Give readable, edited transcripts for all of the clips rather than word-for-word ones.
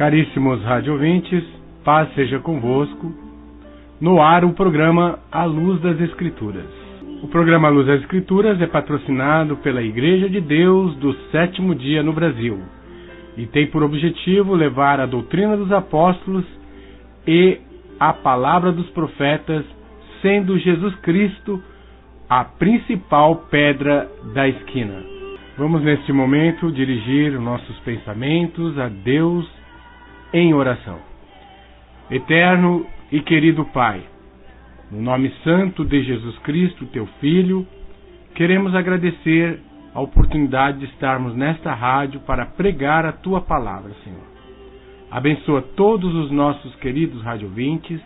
Caríssimos rádio ouvintes, paz seja convosco. No ar o programa A Luz das Escrituras. O programa A Luz das Escrituras é patrocinado pela Igreja de Deus do Sétimo Dia no Brasil e tem por objetivo levar a doutrina dos apóstolos e a palavra dos profetas, sendo Jesus Cristo a principal pedra da esquina. Vamos neste momento dirigir nossos pensamentos a Deus em oração. Eterno e querido Pai, no nome santo de Jesus Cristo, Teu Filho, queremos agradecer a oportunidade de estarmos nesta rádio para pregar a Tua palavra, Senhor. Abençoa todos os nossos queridos radiovintes,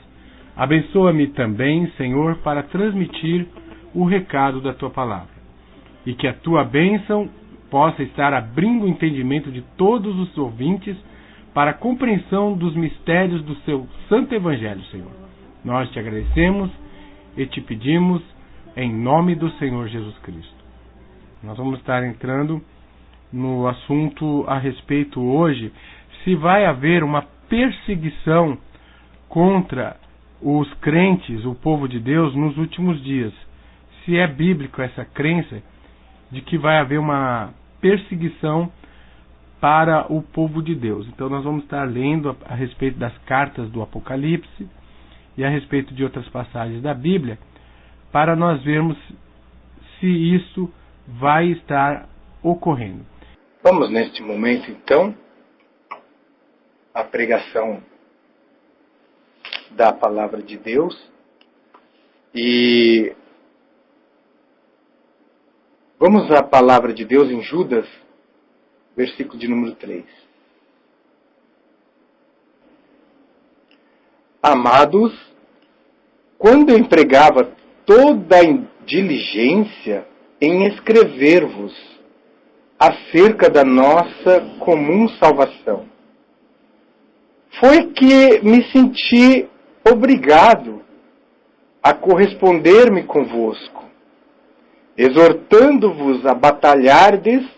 abençoa-me também, Senhor, para transmitir o recado da Tua palavra, e que a Tua bênção possa estar abrindo o entendimento de todos os ouvintes para a compreensão dos mistérios do Seu Santo Evangelho, Senhor. Nós te agradecemos e te pedimos em nome do Senhor Jesus Cristo. Nós vamos estar entrando no assunto a respeito hoje, se vai haver uma perseguição contra os crentes, o povo de Deus, nos últimos dias. Se é bíblico essa crença de que vai haver uma perseguição para o povo de Deus. Então nós vamos estar lendo a respeito das cartas do Apocalipse e a respeito de outras passagens da Bíblia, para nós vermos se isso vai estar ocorrendo. Vamos neste momento então à pregação da palavra de Deus e vamos à palavra de Deus em Judas, versículo de número 3. Amados, quando eu empregava toda a diligência em escrever-vos acerca da nossa comum salvação, foi que me senti obrigado a corresponder-me convosco, exortando-vos a batalhardes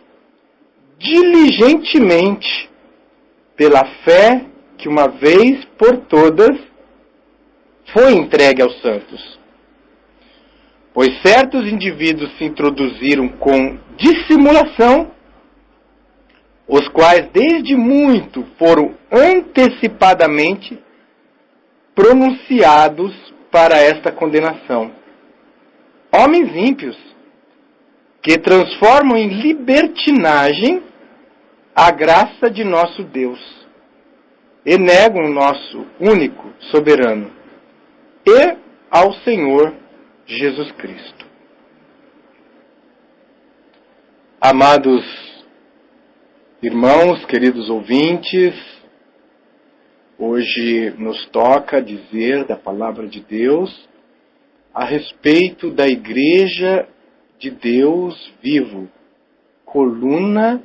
diligentemente pela fé que uma vez por todas foi entregue aos santos. Pois certos indivíduos se introduziram com dissimulação, os quais desde muito foram antecipadamente pronunciados para esta condenação. Homens ímpios, que transformam em libertinagem a graça de nosso Deus e negam o nosso único soberano e ao Senhor Jesus Cristo. Amados irmãos, queridos ouvintes, hoje nos toca dizer da palavra de Deus a respeito da Igreja de Deus vivo, coluna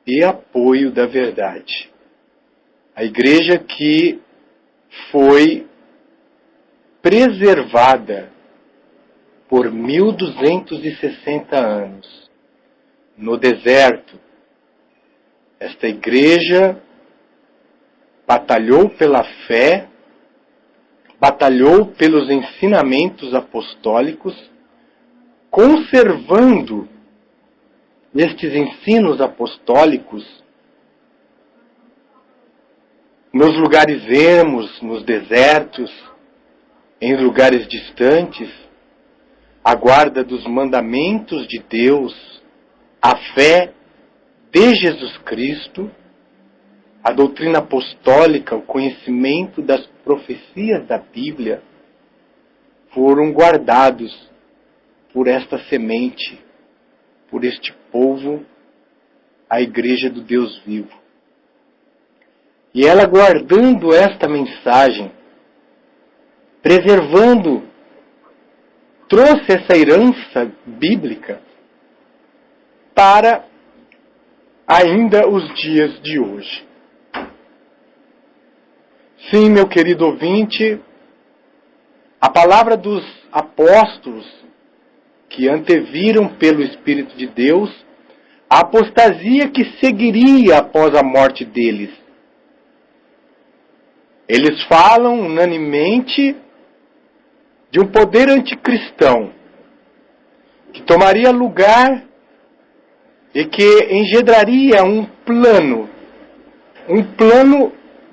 e apoio da verdade. A igreja que foi preservada por 1260 anos no deserto. Esta igreja batalhou pela fé, batalhou pelos ensinamentos apostólicos, conservando estes ensinos apostólicos nos lugares ermos, nos desertos, em lugares distantes, a guarda dos mandamentos de Deus, a fé de Jesus Cristo, a doutrina apostólica, o conhecimento das profecias da Bíblia, foram guardados por esta semente, por este povo, a Igreja do Deus vivo. E ela, guardando esta mensagem, preservando, trouxe essa herança bíblica para ainda os dias de hoje. Sim, meu querido ouvinte, a palavra dos apóstolos que anteviram pelo Espírito de Deus a apostasia que seguiria após a morte deles, Eles falam unanimemente de um poder anticristão que tomaria lugar e que engendraria um plano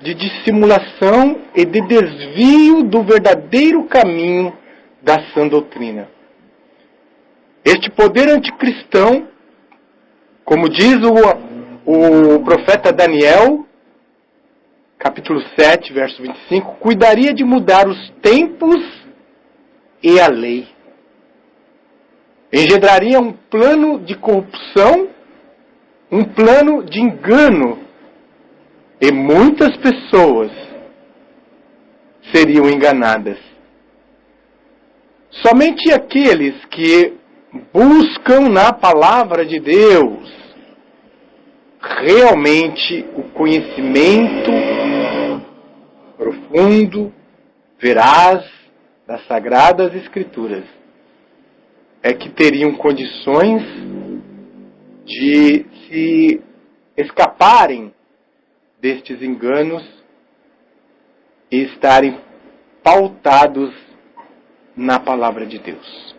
de dissimulação e de desvio do verdadeiro caminho da sã doutrina. Este poder anticristão, como diz o profeta Daniel, capítulo 7, verso 25, cuidaria de mudar os tempos e a lei. Engendraria um plano de corrupção, um plano de engano, e muitas pessoas seriam enganadas. Somente aqueles que buscam na palavra de Deus realmente o conhecimento profundo, veraz das Sagradas Escrituras é que teriam condições de se escaparem destes enganos e estarem pautados na palavra de Deus.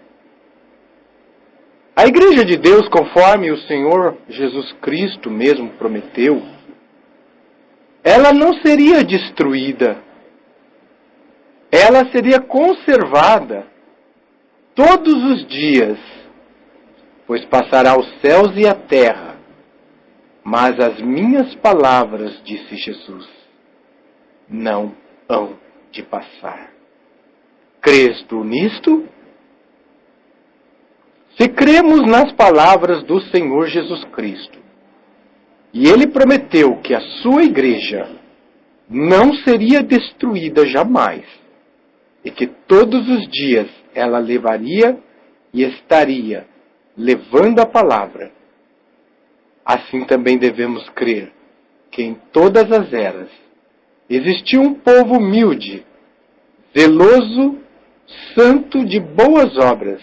A Igreja de Deus, conforme o Senhor Jesus Cristo mesmo prometeu, ela não seria destruída. Ela seria conservada todos os dias, pois passará os céus e a terra, mas as minhas palavras, disse Jesus, não hão de passar. Crês tu nisto? Se cremos nas palavras do Senhor Jesus Cristo, e Ele prometeu que a sua igreja não seria destruída jamais, e que todos os dias ela levaria e estaria levando a palavra, assim também devemos crer que em todas as eras existiu um povo humilde, zeloso, santo de boas obras,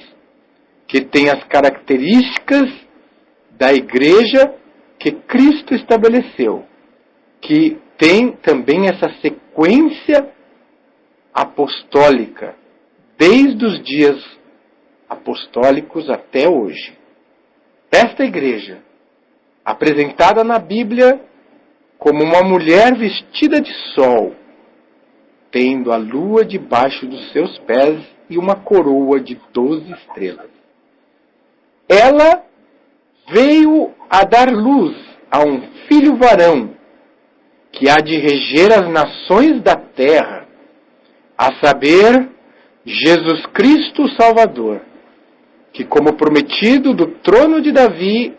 que tem as características da igreja que Cristo estabeleceu, que tem também essa sequência apostólica, desde os dias apostólicos até hoje. Esta igreja, apresentada na Bíblia como uma mulher vestida de sol, tendo a lua debaixo dos seus pés e uma coroa de 12 estrelas. Ela veio a dar luz a um filho varão, que há de reger as nações da terra, a saber, Jesus Cristo Salvador, que como prometido do trono de Davi,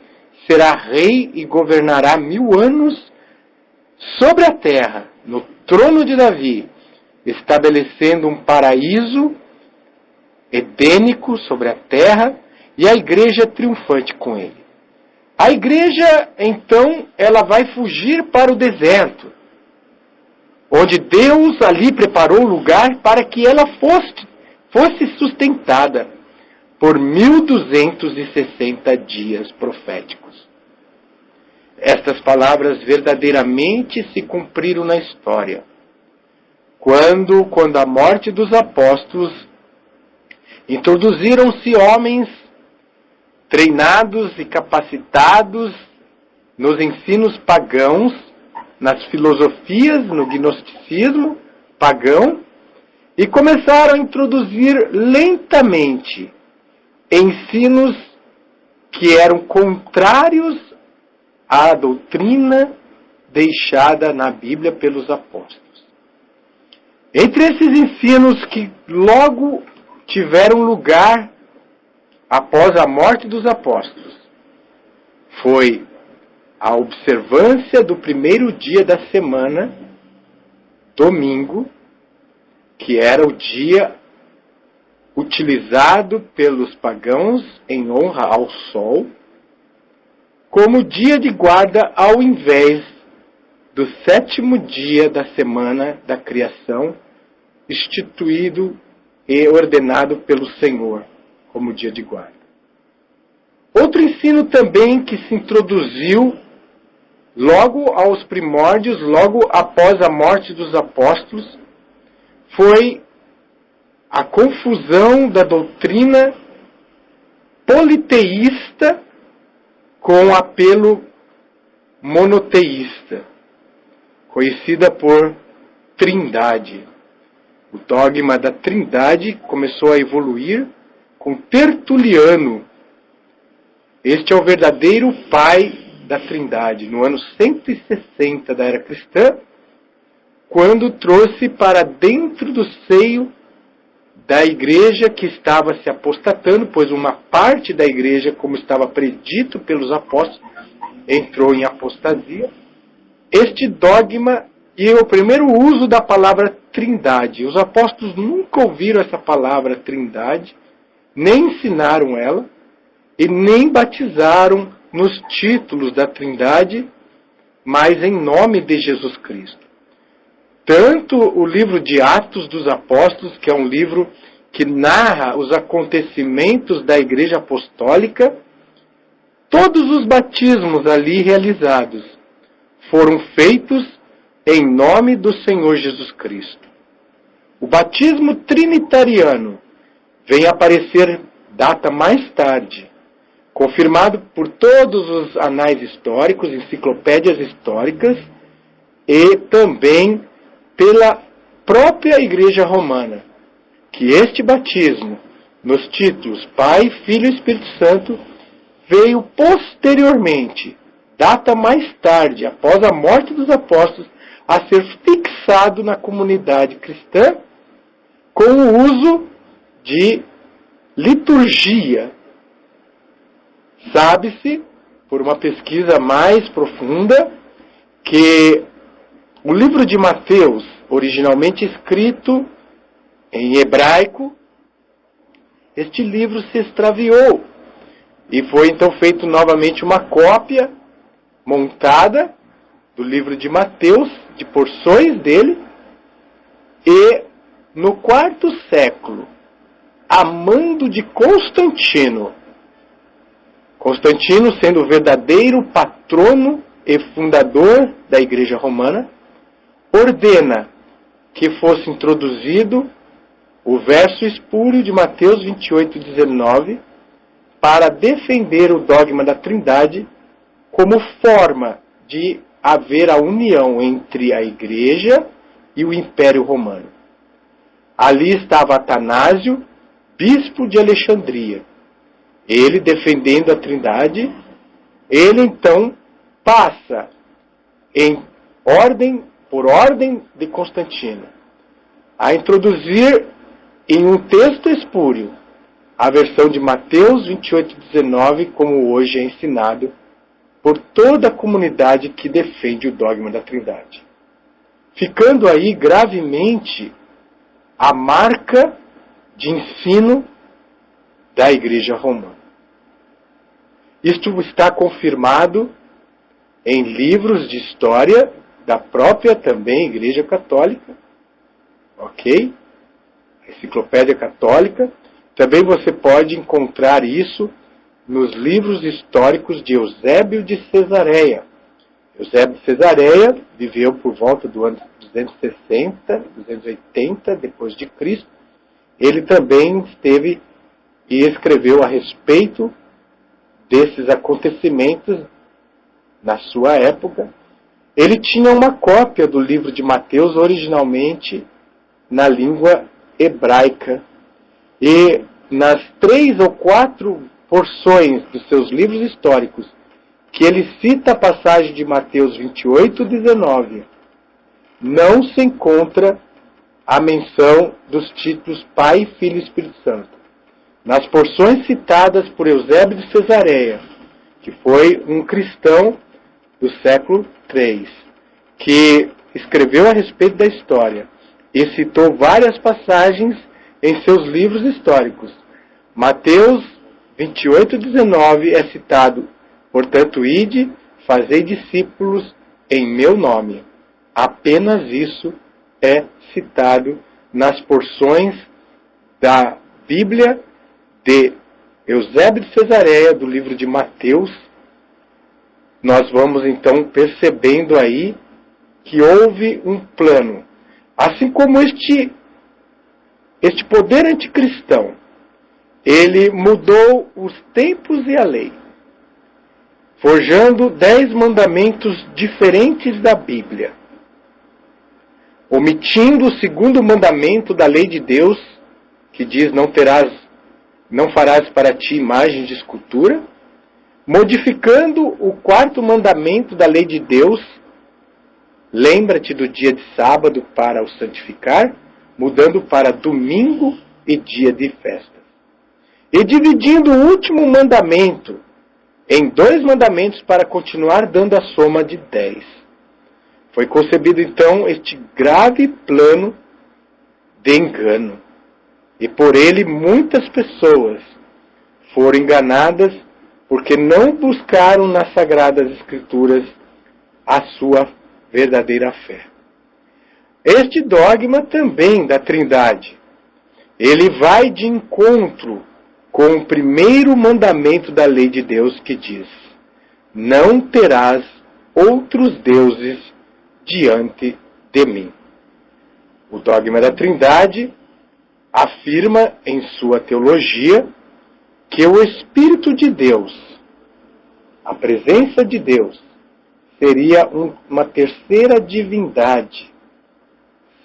será rei e governará 1000 anos sobre a terra, no trono de Davi, estabelecendo um paraíso edênico sobre a terra e a igreja triunfante com ele. A igreja, então, ela vai fugir para o deserto, onde Deus ali preparou lugar para que ela fosse sustentada por 1260 dias proféticos. Estas palavras verdadeiramente se cumpriram na história, quando a morte dos apóstolos, introduziram-se homens treinados e capacitados nos ensinos pagãos, nas filosofias, no gnosticismo pagão, e começaram a introduzir lentamente ensinos que eram contrários à doutrina deixada na Bíblia pelos apóstolos. Entre esses ensinos que logo tiveram lugar após a morte dos apóstolos, foi a observância do primeiro dia da semana, domingo, que era o dia utilizado pelos pagãos em honra ao sol, como dia de guarda ao invés do 7º dia da semana da criação, instituído e ordenado pelo Senhor como dia de guarda. Outro ensino também que se introduziu logo aos primórdios, logo após a morte dos apóstolos, foi a confusão da doutrina politeísta com apelo monoteísta, conhecida por Trindade. O dogma da Trindade começou a evoluir com Tertuliano. Este é o verdadeiro pai da Trindade, no ano 160 da era cristã, quando trouxe para dentro do seio da igreja que estava se apostatando, pois uma parte da igreja, como estava predito pelos apóstolos, entrou em apostasia. Este dogma e o primeiro uso da palavra Trindade. Os apóstolos nunca ouviram essa palavra Trindade, nem ensinaram ela, e nem batizaram nos títulos da Trindade, mas em nome de Jesus Cristo. Tanto o livro de Atos dos Apóstolos, que é um livro que narra os acontecimentos da Igreja Apostólica, todos os batismos ali realizados foram feitos em nome do Senhor Jesus Cristo. O batismo trinitariano vem aparecer data mais tarde, confirmado por todos os anais históricos, enciclopédias históricas, e também pela própria Igreja Romana, que este batismo, nos títulos Pai, Filho e Espírito Santo, veio posteriormente, data mais tarde, após a morte dos apóstolos, a ser fixado na comunidade cristã com o uso de liturgia. Sabe-se, por uma pesquisa mais profunda, que o livro de Mateus, originalmente escrito em hebraico, este livro se extraviou e foi então feito novamente uma cópia montada do livro de Mateus, de porções dele, e no quarto século, a mando de Constantino sendo o verdadeiro patrono e fundador da Igreja Romana, ordena que fosse introduzido o verso espúrio de Mateus 28:19 para defender o dogma da Trindade como forma de haver a união entre a Igreja e o Império Romano. Ali estava Atanásio, bispo de Alexandria. Ele defendendo a Trindade, ele então passa por ordem de Constantino, a introduzir em um texto espúrio a versão de Mateus 28:19, como hoje é ensinado por toda a comunidade que defende o dogma da Trindade. Ficando aí gravemente a marca de ensino da Igreja Romana. Isto está confirmado em livros de história da própria também Igreja Católica, ok? A Enciclopédia Católica. Também você pode encontrar isso nos livros históricos de Eusébio de Cesareia. Eusébio de Cesareia viveu por volta do ano 260, 280 depois de Cristo. Ele também esteve e escreveu a respeito desses acontecimentos na sua época. Ele tinha uma cópia do livro de Mateus originalmente na língua hebraica. E nas 3 ou 4 porções dos seus livros históricos, que ele cita a passagem de Mateus 28:19, não se encontra a menção dos títulos Pai, Filho e Espírito Santo. Nas porções citadas por Eusébio de Cesareia, que foi um cristão do século III, que escreveu a respeito da história e citou várias passagens em seus livros históricos. Mateus 28:19 é citado, portanto, ide, fazei discípulos em meu nome. Apenas isso é citado nas porções da Bíblia de Eusébio de Cesareia, do livro de Mateus, nós vamos então percebendo aí que houve um plano. Assim como este poder anticristão, ele mudou os tempos e a lei, forjando 10 mandamentos diferentes da Bíblia, omitindo o segundo mandamento da lei de Deus, que diz não farás para ti imagem de escultura, modificando o quarto mandamento da lei de Deus, lembra-te do dia de sábado para o santificar, mudando para domingo e dia de festas. E dividindo o último mandamento em 2 mandamentos para continuar dando a soma de 10. Foi concebido então este grave plano de engano. E por ele muitas pessoas foram enganadas porque não buscaram nas Sagradas Escrituras a sua verdadeira fé. Este dogma também da Trindade, ele vai de encontro com o primeiro mandamento da lei de Deus que diz: não terás outros deuses diante de mim. O dogma da Trindade afirma em sua teologia que o Espírito de Deus, a presença de Deus, seria uma terceira divindade,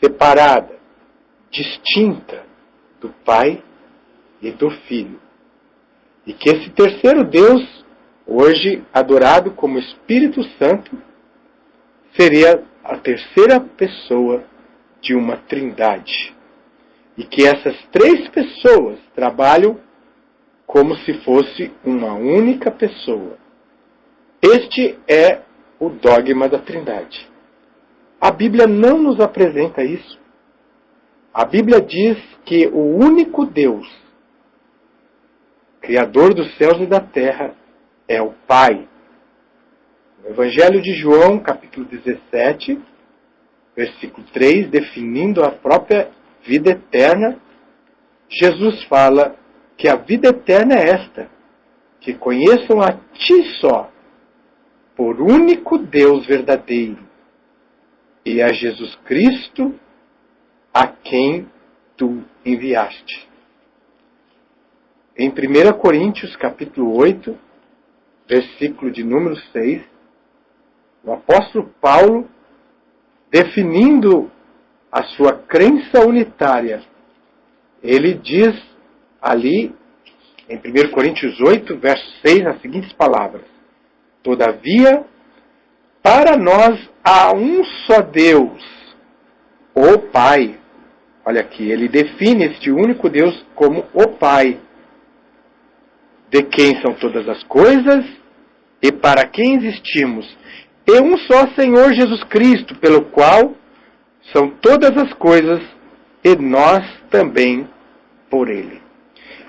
separada, distinta do Pai e do Filho. E que esse terceiro Deus, hoje adorado como Espírito Santo, seria a terceira pessoa de uma trindade. E que essas 3 pessoas trabalham como se fosse uma única pessoa. Este é o dogma da Trindade. A Bíblia não nos apresenta isso. A Bíblia diz que o único Deus, Criador dos céus e da terra, é o Pai. No Evangelho de João, capítulo 17, versículo 3, definindo a própria vida eterna, Jesus fala que a vida eterna é esta: que conheçam a Ti só, por único Deus verdadeiro, e a Jesus Cristo, a quem Tu enviaste. Em 1 Coríntios, capítulo 8, versículo de número 6, o apóstolo Paulo, definindo a sua crença unitária, ele diz ali, em 1 Coríntios 8, verso 6, as seguintes palavras: todavia, para nós há um só Deus, o Pai. Olha aqui, ele define este único Deus como o Pai, de quem são todas as coisas e para quem existimos, e um só Senhor Jesus Cristo, pelo qual são todas as coisas e nós também por Ele.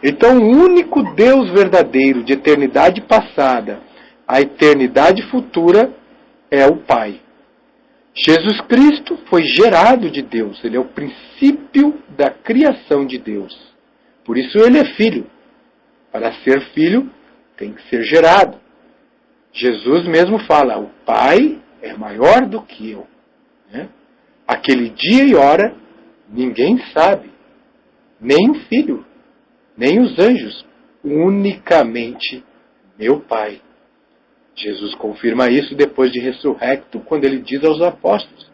Então, o único Deus verdadeiro de eternidade passada à eternidade futura é o Pai. Jesus Cristo foi gerado de Deus. Ele é o princípio da criação de Deus. Por isso ele é filho. Para ser filho, tem que ser gerado. Jesus mesmo fala: o Pai é maior do que eu. Aquele dia e hora, ninguém sabe. Nem o Filho, nem os anjos. Unicamente meu Pai. Jesus confirma isso depois de ressurrecto, quando ele diz aos apóstolos: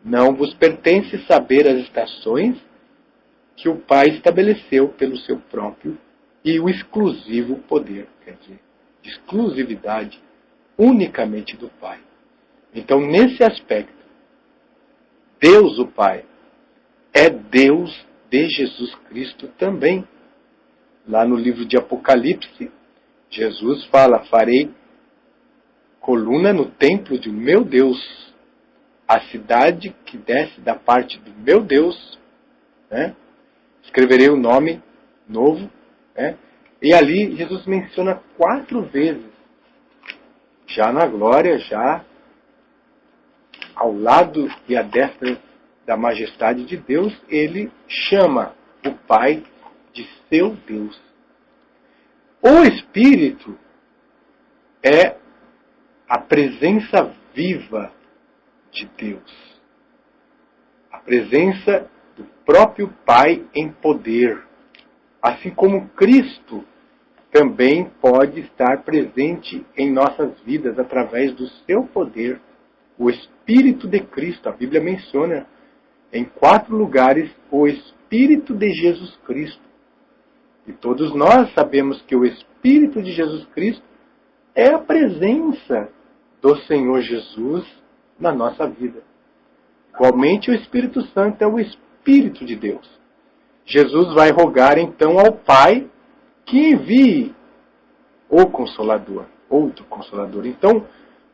não vos pertence saber as estações que o Pai estabeleceu pelo seu próprio e o exclusivo poder, quer dizer, exclusividade unicamente do Pai. Então, nesse aspecto, Deus, o Pai, é Deus de Jesus Cristo também. Lá no livro de Apocalipse, Jesus fala: farei coluna no templo do meu Deus, a cidade que desce da parte do meu Deus, escreverei o nome novo, e ali Jesus menciona 4 vezes, já na glória, já ao lado e à destra da majestade de Deus, ele chama o Pai de seu Deus. O Espírito é a presença viva de Deus. A presença do próprio Pai em poder. Assim como Cristo também pode estar presente em nossas vidas através do seu poder. O Espírito de Cristo, a Bíblia menciona em 4 lugares o Espírito de Jesus Cristo. E todos nós sabemos que o Espírito de Jesus Cristo é a presença do Senhor Jesus na nossa vida. Igualmente o Espírito Santo é o Espírito de Deus. Jesus vai rogar então ao Pai que envie o Consolador, outro Consolador. Então,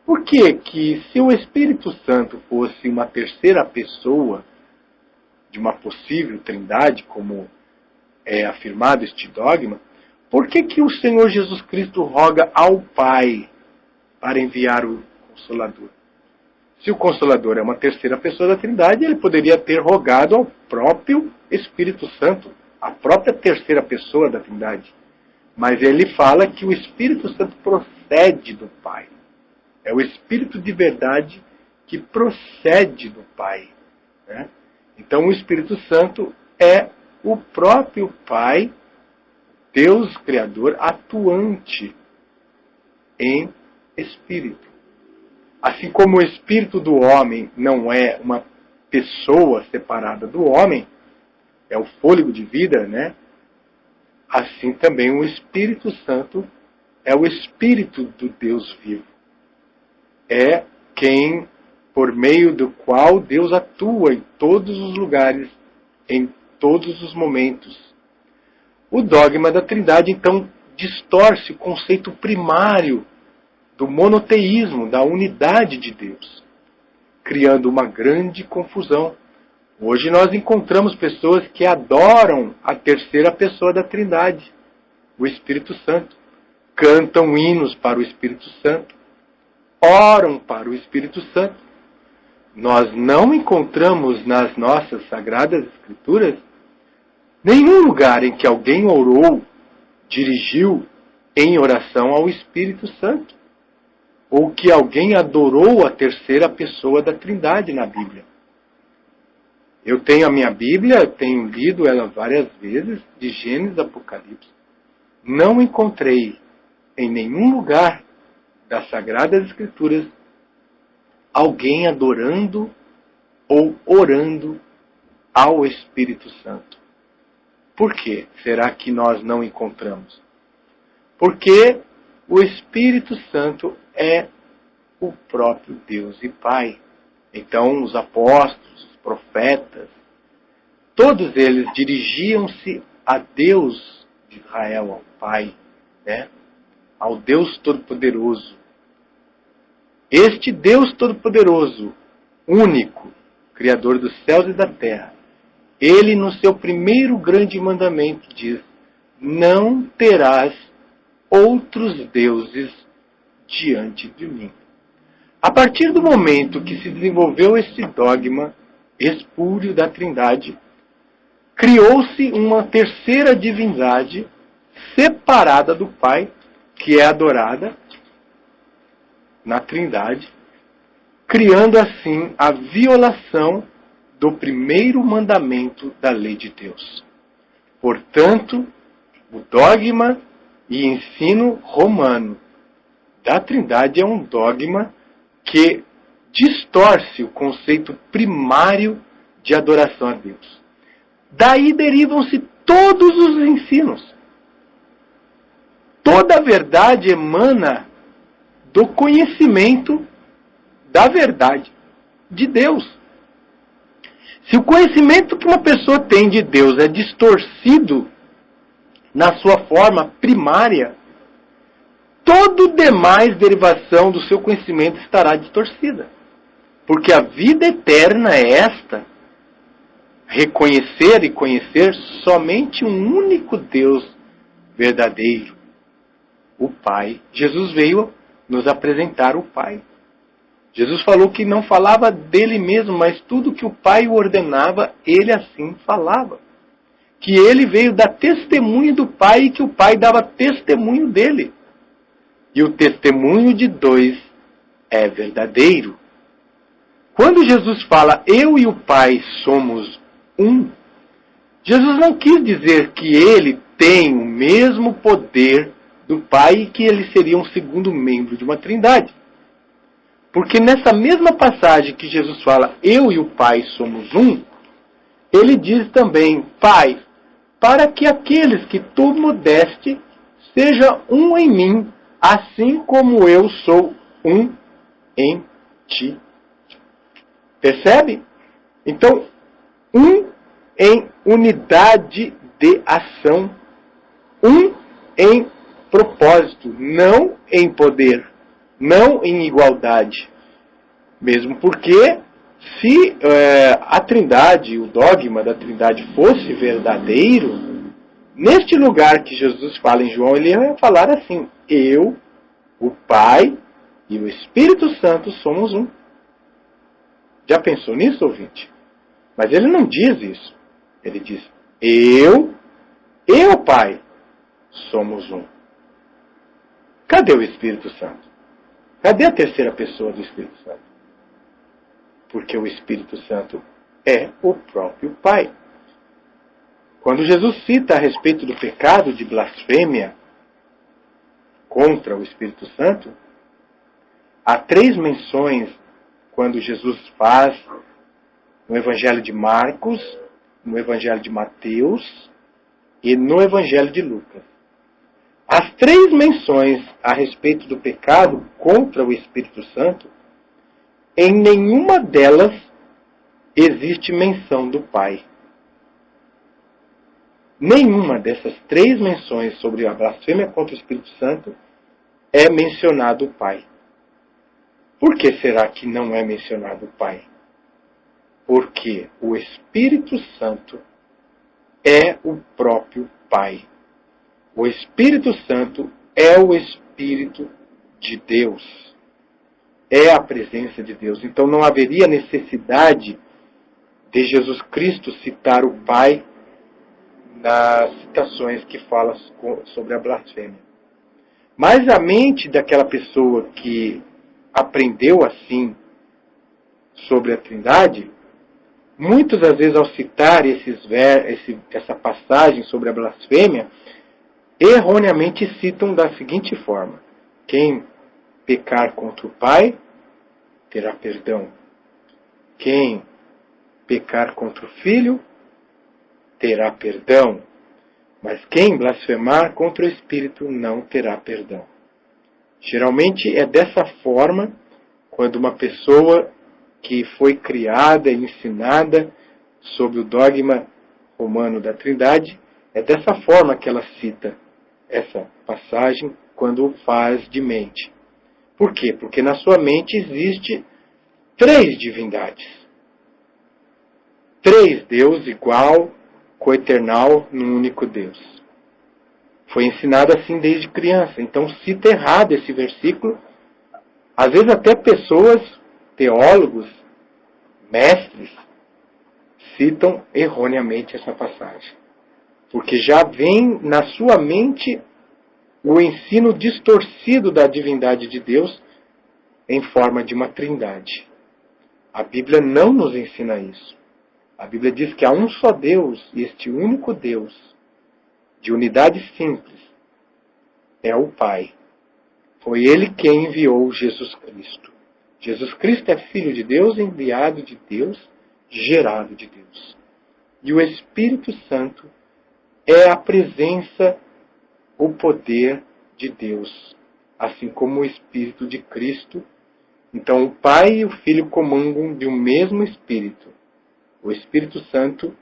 por que se o Espírito Santo fosse uma terceira pessoa de uma possível trindade, como é afirmado este dogma, por que o Senhor Jesus Cristo roga ao Pai para enviar o Consolador? Se o Consolador é uma terceira pessoa da Trindade, ele poderia ter rogado ao próprio Espírito Santo, a própria terceira pessoa da Trindade. Mas ele fala que o Espírito Santo procede do Pai. É o Espírito de verdade que procede do Pai, né? Então o Espírito Santo é o próprio Pai, Deus Criador, atuante em Espírito. Assim como o Espírito do homem não é uma pessoa separada do homem, é o fôlego de vida, né? Assim também o Espírito Santo é o Espírito do Deus vivo. É quem, por meio do qual Deus atua em todos os lugares, em todos os momentos. O dogma da Trindade, então, distorce o conceito primário do monoteísmo, da unidade de Deus, criando uma grande confusão. Hoje nós encontramos pessoas que adoram a terceira pessoa da Trindade, o Espírito Santo, cantam hinos para o Espírito Santo, oram para o Espírito Santo. Nós não encontramos nas nossas Sagradas Escrituras nenhum lugar em que alguém orou, dirigiu em oração ao Espírito Santo, ou que alguém adorou a terceira pessoa da Trindade na Bíblia. Eu tenho a minha Bíblia, tenho lido ela várias vezes, de Gênesis a Apocalipse. Não encontrei em nenhum lugar das Sagradas Escrituras alguém adorando ou orando ao Espírito Santo. Por quê? Será que nós não encontramos? Porque o Espírito Santo é o próprio Deus e Pai. Então, os apóstolos, os profetas, todos eles dirigiam-se a Deus de Israel, ao Pai, né? Ao Deus Todo-Poderoso. Este Deus Todo-Poderoso, único, Criador dos céus e da terra, ele, no seu primeiro grande mandamento, diz: não terás outros deuses diante de mim. A partir do momento que se desenvolveu esse dogma espúrio da Trindade, criou-se uma terceira divindade separada do Pai, que é adorada na Trindade, criando assim a violação do primeiro mandamento da lei de Deus. Portanto, o dogma e ensino romano da Trindade é um dogma que distorce o conceito primário de adoração a Deus. Daí derivam-se todos os ensinos. Toda a verdade emana do conhecimento da verdade de Deus. Se o conhecimento que uma pessoa tem de Deus é distorcido na sua forma primária, toda demais derivação do seu conhecimento estará distorcida. Porque a vida eterna é esta: reconhecer e conhecer somente um único Deus verdadeiro, o Pai. Jesus veio nos apresentar o Pai. Jesus falou que não falava dele mesmo, mas tudo que o Pai o ordenava, ele assim falava. Que ele veio dar testemunho do Pai e que o Pai dava testemunho dele. E o testemunho de dois é verdadeiro. Quando Jesus fala, eu e o Pai somos um, Jesus não quis dizer que ele tem o mesmo poder do Pai e que ele seria um segundo membro de uma trindade. Porque nessa mesma passagem que Jesus fala, eu e o Pai somos um, ele diz também, Pai, para que aqueles que tu me deste seja um em mim, assim como eu sou um em ti. Percebe? Então, um em unidade de ação, um em propósito, não em poder, não em igualdade. Mesmo porque, se a trindade, o dogma da trindade fosse verdadeiro, neste lugar que Jesus fala em João, ele ia falar assim, eu, o Pai e o Espírito Santo somos um. Já pensou nisso, ouvinte? Mas ele não diz isso. Ele diz, eu e o Pai somos um. Cadê o Espírito Santo? Cadê a terceira pessoa do Espírito Santo? Porque o Espírito Santo é o próprio Pai. Quando Jesus cita a respeito do pecado de blasfêmia contra o Espírito Santo, há 3 menções quando Jesus faz no Evangelho de Marcos, no Evangelho de Mateus e no Evangelho de Lucas. As 3 menções a respeito do pecado contra o Espírito Santo, em nenhuma delas existe menção do Pai. Nenhuma dessas 3 menções sobre a blasfêmia contra o Espírito Santo é mencionado o Pai. Por que será que não é mencionado o Pai? Porque o Espírito Santo é o próprio Pai. O Espírito Santo é o Espírito de Deus. É a presença de Deus. Então não haveria necessidade de Jesus Cristo citar o Pai nas citações que falam sobre a blasfêmia. Mas a mente daquela pessoa que aprendeu assim sobre a Trindade, muitas das vezes ao citar essa passagem sobre a blasfêmia, erroneamente citam da seguinte forma: quem pecar contra o Pai terá perdão. Quem pecar contra o Filho terá perdão. Mas quem blasfemar contra o Espírito não terá perdão. Geralmente é dessa forma quando uma pessoa que foi criada e ensinada sob o dogma romano da Trindade, é dessa forma que ela cita essa passagem quando o faz de mente. Por quê? Porque na sua mente existe 3 divindades. 3 Deus igual, coeternal, num único Deus. Foi ensinado assim desde criança. Então cita errado esse versículo. Às vezes até pessoas, teólogos, mestres, citam erroneamente essa passagem. Porque já vem na sua mente o ensino distorcido da divindade de Deus em forma de uma trindade. A Bíblia não nos ensina isso. A Bíblia diz que há um só Deus, e este único Deus, de unidade simples, é o Pai. Foi Ele quem enviou Jesus Cristo. Jesus Cristo é Filho de Deus, enviado de Deus, gerado de Deus. E o Espírito Santo é a presença, o poder de Deus, assim como o Espírito de Cristo. Então o Pai e o Filho comungam de um mesmo Espírito. O Espírito Santo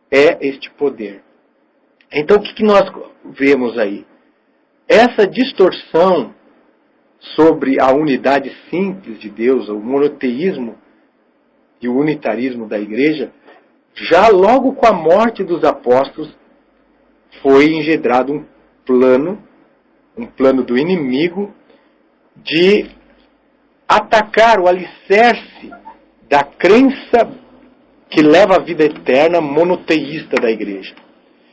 é este poder. Então o que nós vemos aí? Essa distorção sobre a unidade simples de Deus, o monoteísmo e o unitarismo da igreja, já logo com a morte dos apóstolos, foi engendrado um plano do inimigo de atacar o alicerce da crença que leva à vida eterna monoteísta da igreja.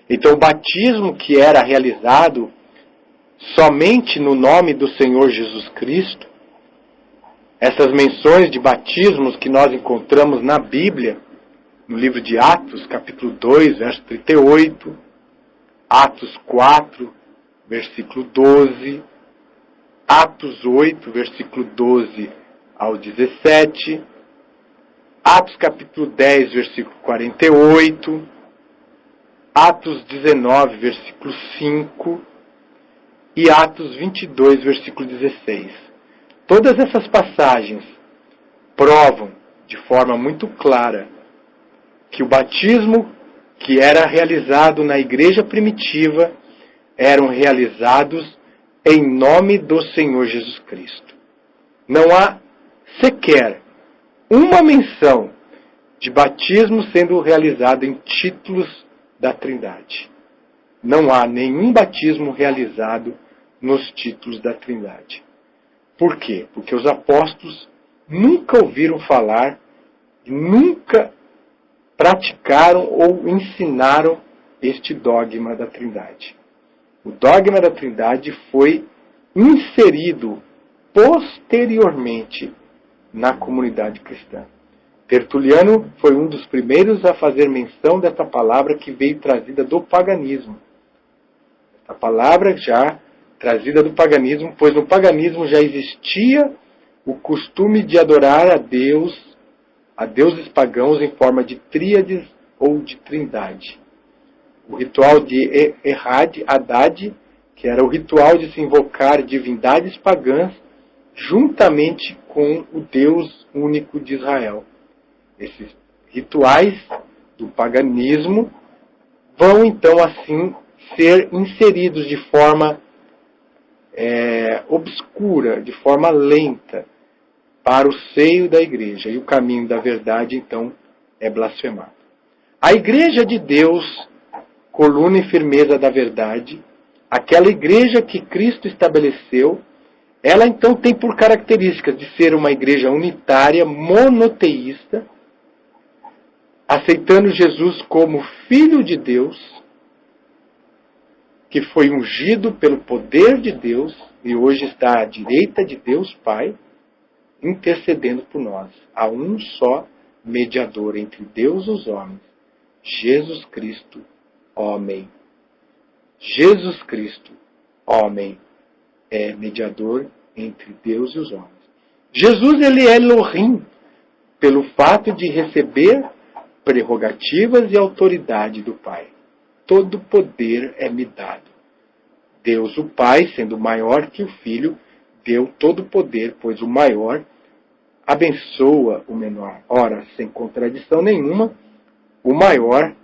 Então o batismo que era realizado somente no nome do Senhor Jesus Cristo Essas menções de batismos que nós encontramos na Bíblia, no livro de Atos, capítulo 2, verso 38, Atos 4, versículo 12, Atos 8, versículo 12 ao 17, Atos capítulo 10, versículo 48, Atos 19, versículo 5 e Atos 22, versículo 16. Todas essas passagens provam de forma muito clara que o batismo que era realizado na igreja primitiva eram realizados em nome do Senhor Jesus Cristo. Não há sequer uma menção de batismo sendo realizado em títulos da Trindade. Não há nenhum batismo realizado nos títulos da Trindade. Por quê? Porque os apóstolos nunca ouviram falar, nunca praticaram ou ensinaram este dogma da Trindade. O dogma da Trindade foi inserido posteriormente na comunidade cristã. Tertuliano foi um dos primeiros a fazer menção dessa palavra que veio trazida do paganismo. A palavra já trazida do paganismo, pois no paganismo já existia o costume de adorar a deuses pagãos em forma de tríades ou de trindade. O ritual de Haddad, que era o ritual de se invocar divindades pagãs juntamente com o Deus único de Israel. Esses rituais do paganismo vão então assim ser inseridos de forma obscura, de forma lenta, para o seio da igreja. E o caminho da verdade então é blasfemado. A igreja de Deus, coluna e firmeza da verdade, aquela igreja que Cristo estabeleceu, ela então tem por características de ser uma igreja unitária, monoteísta, aceitando Jesus como Filho de Deus, que foi ungido pelo poder de Deus e hoje está à direita de Deus Pai, intercedendo por nós. Há um só mediador entre Deus e os homens, Jesus Cristo, homem. Jesus Cristo, homem, é mediador entre Deus e os homens. Jesus, ele é Elohim, pelo fato de receber prerrogativas e autoridade do Pai. Todo poder é me dado. Deus, o Pai, sendo maior que o Filho, deu todo o poder, pois o maior abençoa o menor. Ora, sem contradição nenhuma, o maior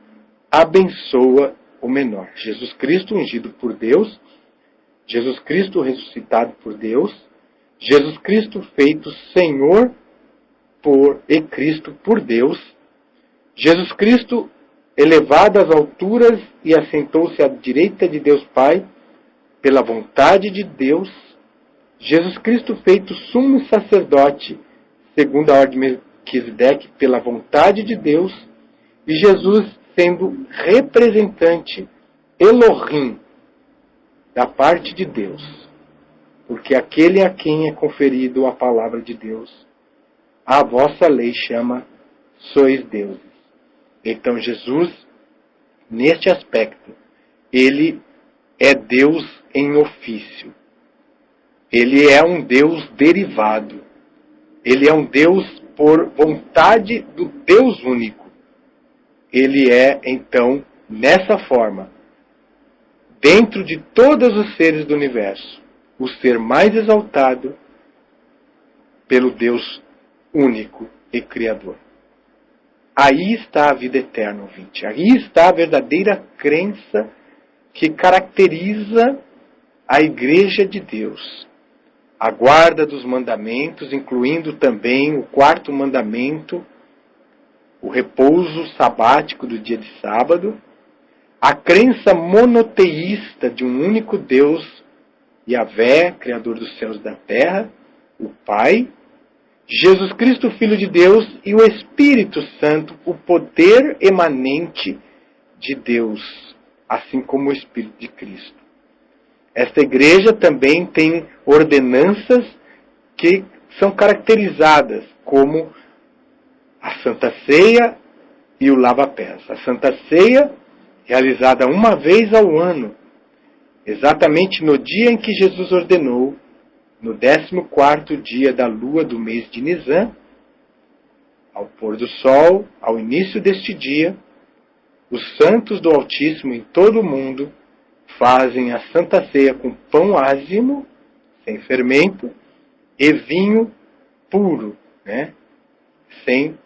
abençoa o menor. Jesus Cristo ungido por Deus, Jesus Cristo ressuscitado por Deus, Jesus Cristo feito Senhor e Cristo por Deus, Jesus Cristo elevado às alturas e assentou-se à direita de Deus Pai, pela vontade de Deus, Jesus Cristo feito sumo sacerdote, segundo a ordem de Melquisedeque, pela vontade de Deus, e Jesus sendo representante Elohim, da parte de Deus, porque aquele a quem é conferido a palavra de Deus, a vossa lei chama, sois deuses. Então Jesus, neste aspecto, ele é Deus em ofício. Ele é um Deus derivado. Ele é um Deus por vontade do Deus único. Ele é, então, nessa forma, dentro de todos os seres do universo, o ser mais exaltado pelo Deus único e Criador. Aí está a vida eterna, ouvinte. Aí está a verdadeira crença que caracteriza a Igreja de Deus. A guarda dos mandamentos, incluindo também o quarto mandamento, o repouso sabático do dia de sábado, a crença monoteísta de um único Deus, Yahvé, Criador dos céus e da terra, o Pai, Jesus Cristo, Filho de Deus, e o Espírito Santo, o poder emanente de Deus, assim como o Espírito de Cristo. Esta igreja também tem ordenanças que são caracterizadas como a Santa Ceia e o lava-pés. A Santa Ceia, realizada uma vez ao ano, exatamente no dia em que Jesus ordenou, no 14º dia da lua do mês de Nisan, ao pôr do sol, ao início deste dia, os santos do Altíssimo em todo o mundo fazem a Santa Ceia com pão ázimo, sem fermento, e vinho puro, né? Sem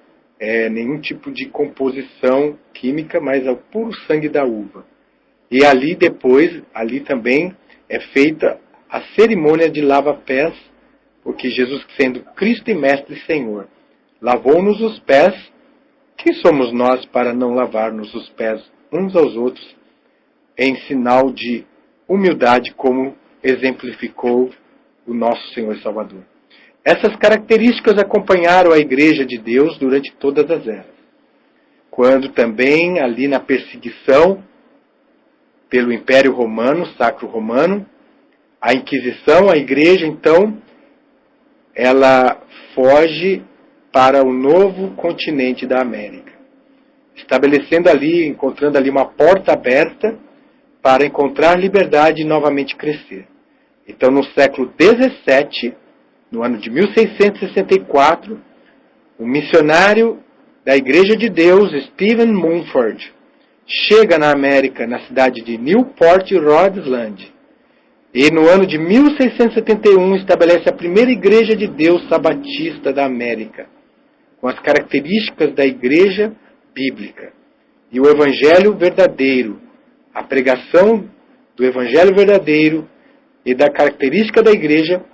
nenhum tipo de composição química, mas é o puro sangue da uva. E ali depois, ali também é feita a cerimônia de lava-pés, porque Jesus, sendo Cristo e Mestre e Senhor, lavou-nos os pés. Quem somos nós para não lavar-nos os pés uns aos outros, em sinal de humildade, como exemplificou o nosso Senhor e Salvador? Essas características acompanharam a Igreja de Deus durante todas as eras. Quando também, ali na perseguição pelo Império Romano, Sacro Romano, a Inquisição, a Igreja, então, ela foge para o novo continente da América, estabelecendo ali, encontrando ali uma porta aberta para encontrar liberdade e novamente crescer. Então, no século XVII, no ano de 1664, o missionário da Igreja de Deus, Stephen Mumford, chega na América, na cidade de Newport, Rhode Island. E no ano de 1671 estabelece a primeira Igreja de Deus Sabatista da América, com as características da Igreja Bíblica. E o Evangelho verdadeiro, a pregação do Evangelho verdadeiro e da característica da Igreja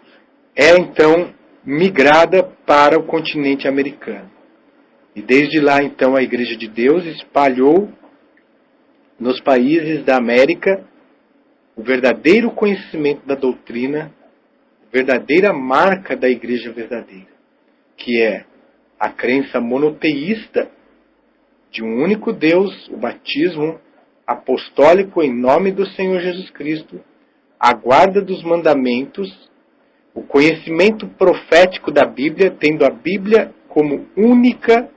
é então migrada para o continente americano. E desde lá então a Igreja de Deus espalhou nos países da América o verdadeiro conhecimento da doutrina, a verdadeira marca da Igreja verdadeira, que é a crença monoteísta de um único Deus, o batismo apostólico em nome do Senhor Jesus Cristo, a guarda dos mandamentos, o conhecimento profético da Bíblia, tendo a Bíblia como única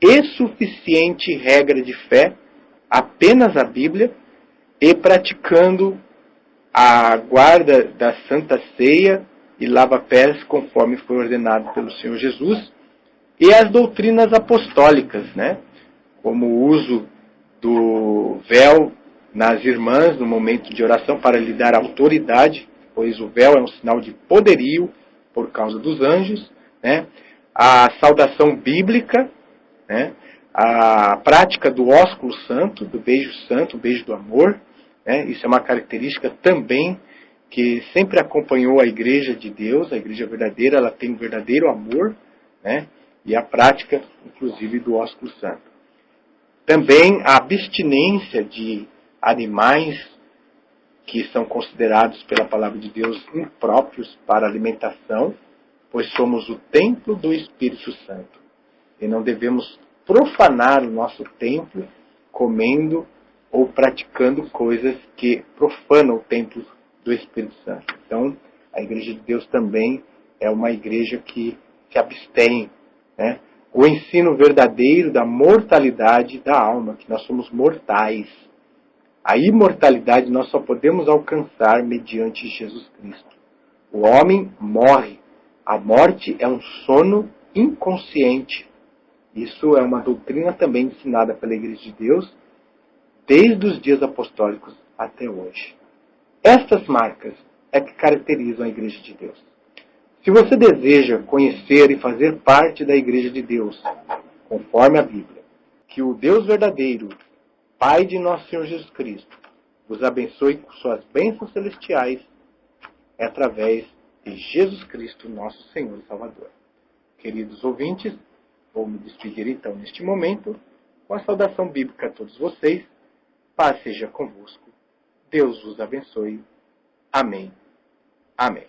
e suficiente regra de fé, apenas a Bíblia, e praticando a guarda da Santa Ceia e lava-pés conforme foi ordenado pelo Senhor Jesus, e as doutrinas apostólicas, né? Como o uso do véu nas irmãs no momento de oração para lhe dar autoridade, pois o véu é um sinal de poderio por causa dos anjos, né? A saudação bíblica, né? A prática do ósculo santo, do beijo santo, o beijo do amor, né? Isso é uma característica também que sempre acompanhou a Igreja de Deus, a Igreja verdadeira, ela tem um verdadeiro amor, né? E a prática, inclusive, do ósculo santo. Também a abstinência de animais que são considerados pela palavra de Deus impróprios para alimentação, pois somos o templo do Espírito Santo. E não devemos profanar o nosso templo comendo ou praticando coisas que profanam o templo do Espírito Santo. Então, a Igreja de Deus também é uma igreja que se abstém, né? O ensino verdadeiro da mortalidade da alma, que nós somos mortais. A imortalidade nós só podemos alcançar mediante Jesus Cristo. O homem morre. A morte é um sono inconsciente. Isso é uma doutrina também ensinada pela Igreja de Deus desde os dias apostólicos até hoje. Estas marcas é que caracterizam a Igreja de Deus. Se você deseja conhecer e fazer parte da Igreja de Deus, conforme a Bíblia, que o Deus verdadeiro, Pai de nosso Senhor Jesus Cristo, vos abençoe com suas bênçãos celestiais, é através de Jesus Cristo, nosso Senhor e Salvador. Queridos ouvintes, vou me despedir então neste momento, com a saudação bíblica a todos vocês. Paz seja convosco. Deus vos abençoe. Amém. Amém.